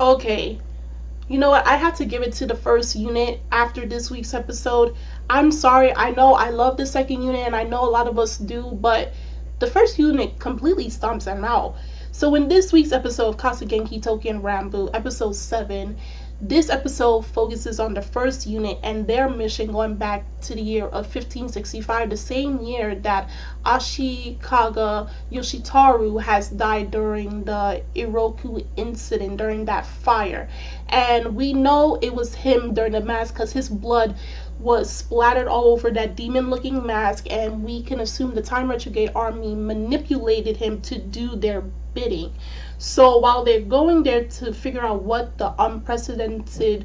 Okay, you know what? I had to give it to the first unit after this week's episode. I'm sorry. I know I love the second unit, and I know a lot of us do, but the first unit completely stomps them out. So in this week's episode of Katsugeki Touken Ranbu, episode 7, this episode focuses on the first unit and their mission going back to the year of 1565, the same year that Ashikaga Yoshitaru has died during the Iroku incident, during that fire. And we know it was him during the mask because his blood was splattered all over that demon looking mask, and we can assume the Time Retrograde Army manipulated him to do their bidding. So while they're going there to figure out what the unprecedented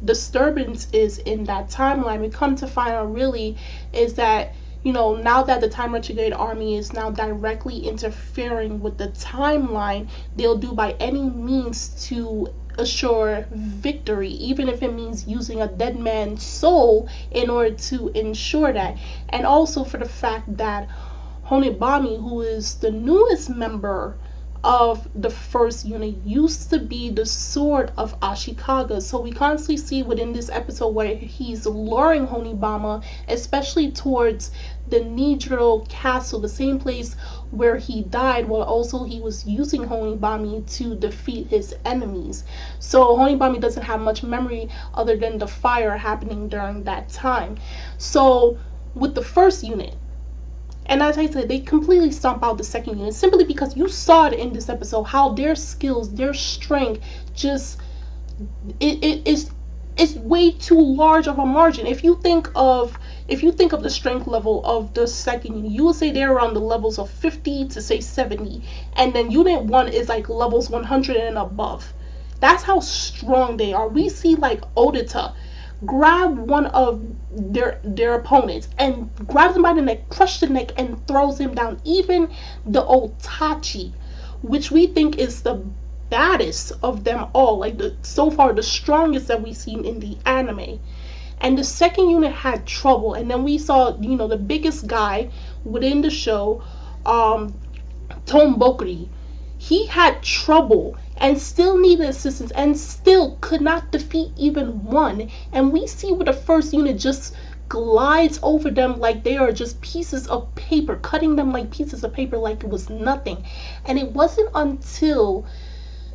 disturbance is in that timeline, we come to find out really is that, you know, now that the Time Retrograde Army is now directly interfering with the timeline, they'll do by any means to assure victory, even if it means using a dead man's soul in order to ensure that. And also for the fact that Honebami, who is the newest member of the first unit, used to be the sword of Ashikaga. So we constantly see within this episode where he's luring Honebama, especially towards the Nijiro Castle, the same place where he died, while also he was using Honebami to defeat his enemies. So Honebami doesn't have much memory other than the fire happening during that time. So with the first unit, and as I said, they completely stomp out the second unit simply because you saw it in this episode how their skills, their strength, just it's way too large of a margin. If you think of the strength level of the second unit, you would say they're around the levels of 50 to say 70, and then unit 1 is like levels 100 and above. That's how strong they are. We see like Odita grab one of their opponents and grabs him by the neck, crushes the neck, and throws him down. Even the Otachi, which we think is the baddest of them all, like so far the strongest that we've seen in the anime. And the second unit had trouble, and then we saw, you know, the biggest guy within the show, Tombokuri. He had trouble and still needed assistance and still could not defeat even one. And we see where the first unit just glides over them like they are just pieces of paper, cutting them like pieces of paper like it was nothing. And it wasn't until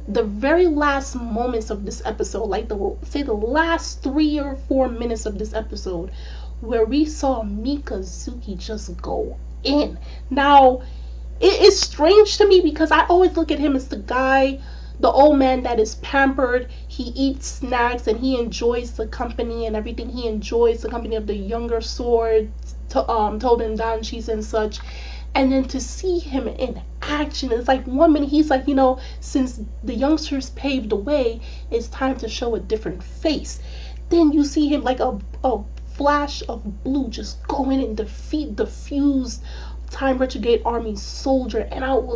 the very last moments of this episode, like the last 3 or 4 minutes of this episode, where we saw Mikazuki just go in. Now, it is strange to me because I always look at him as the guy, the old man that is pampered. He eats snacks and he enjoys the company and everything. He enjoys the company of the younger swords, Toden Danshis and such. And then to see him in action, it's like 1 minute he's like, you know, since the youngsters paved the way, it's time to show a different face. Then you see him like a flash of blue just go in and defeat the fused Time Retrograde Army soldier. And I'm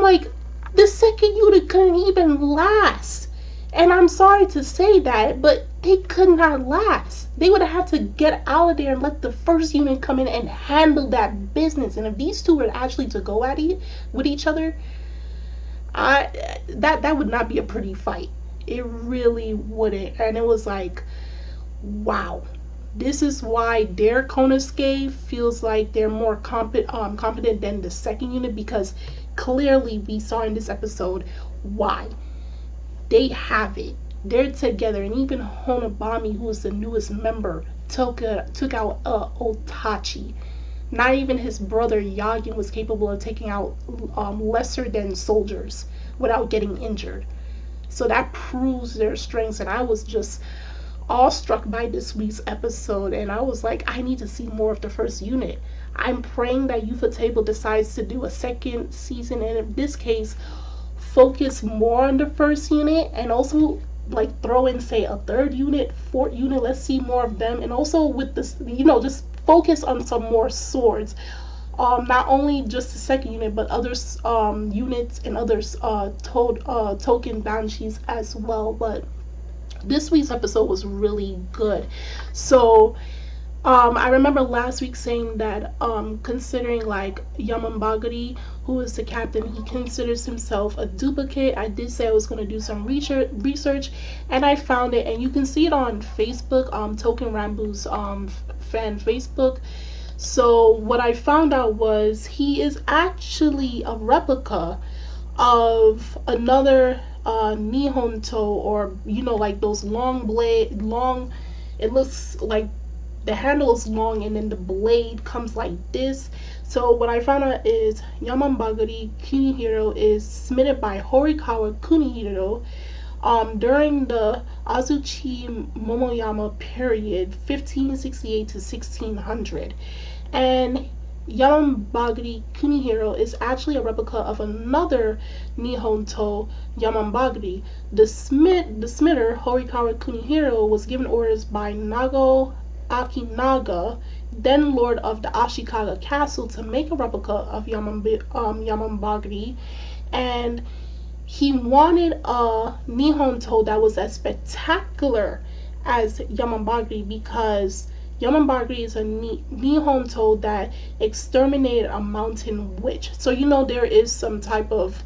like, the second unit couldn't even last. And I'm sorry to say that, but they could not last. They would have had to get out of there and let the first unit come in and handle that business. And if these two were actually to go at it with each other, that would not be a pretty fight. It really wouldn't. And it was like, wow. This is why their Konosuke feels like they're more competent than the second unit, because clearly we saw in this episode why. They have it. They're together, and even Honebami, who is the newest member, took out Otachi. Not even his brother Yagin was capable of taking out lesser than soldiers without getting injured. So that proves their strengths, and I was just awestruck by this week's episode, and I was like, I need to see more of the first unit. I'm praying that Ufotable decides to do a second season, and in this case focus more on the first unit, and also like throw in say a third unit, fourth unit. Let's see more of them, and also with this, you know, just focus on some more swords, not only just the second unit but others units and others token banshees as well. But this week's episode was really good. So I remember last week saying that considering like Yamambagari, who is the captain, he considers himself a duplicate. I did say I was going to do some research, and I found it, and you can see it on Facebook, Touken Ranbu's fan Facebook. So what I found out was he is actually a replica of another Nihonto, or like those long. It looks like the handle is long and then the blade comes like this. So what I found out is Yamambagari Kunihiro is smitten by Horikawa Kunihiro during the Azuchi Momoyama period, 1568 to 1600. And Yamambagari Kunihiro is actually a replica of another Nihonto Yamambagari. The smitter, Horikawa Kunihiro, was given orders by Nago Akinaga, then lord of the Ashikaga castle, to make a replica of Yamambagari, and he wanted a Nihonto that was as spectacular as Yamambagari, because Yamambagari is a Nihonto that exterminated a mountain witch. So there is some type of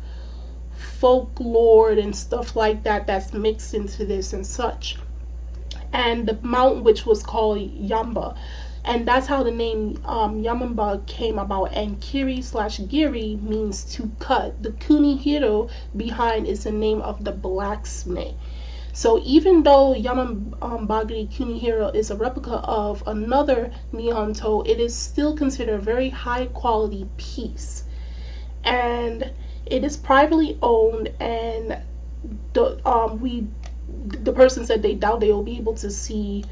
folklore and stuff like that that's mixed into this and such. And the mountain witch was called Yamba, and that's how the name Yamamba came about. And Kiri/Giri means to cut. The Kunihiro behind is the name of the blacksmith. So even though Yamambagari Kunihiro is a replica of another Nihonto, it is still considered a very high quality piece, and it is privately owned. And the person said they doubt they will be able to see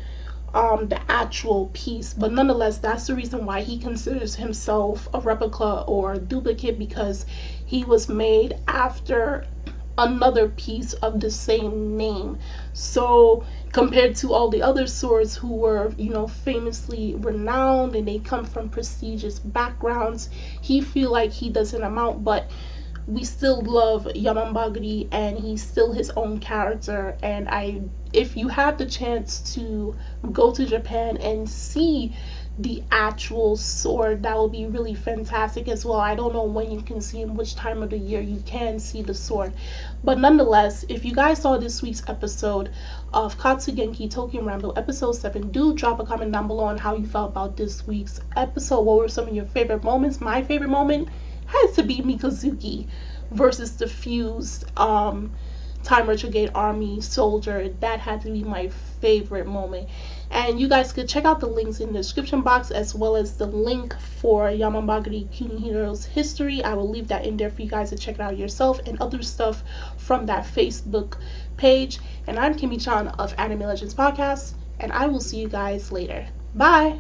the actual piece, but nonetheless, that's the reason why he considers himself a replica or a duplicate, because he was made after another piece of the same name. So compared to all the other swords who were famously renowned and they come from prestigious backgrounds, he feel like he doesn't amount. But we still love Yamambagari, and he's still his own character. And if you have the chance to go to Japan and see the actual sword, that will be really fantastic as well. I don't know when you can see him, which time of the year you can see the sword, but nonetheless, if you guys saw this week's episode of Katsugeki Touken Ranbu episode 7, do drop a comment down below on how you felt about this week's episode. What were some of your favorite moments? My favorite moment has to be Mikazuki versus the fused Time Retrograde Army soldier. That had to be my favorite moment. And you guys could check out the links in the description box, as well as the link for Yamambagari Kunihiro's history. I will leave that in there for you guys to check it out yourself, and other stuff from that Facebook page. And I'm Kimmy Chan of Anime Legends Podcast, and I will see you guys later. Bye!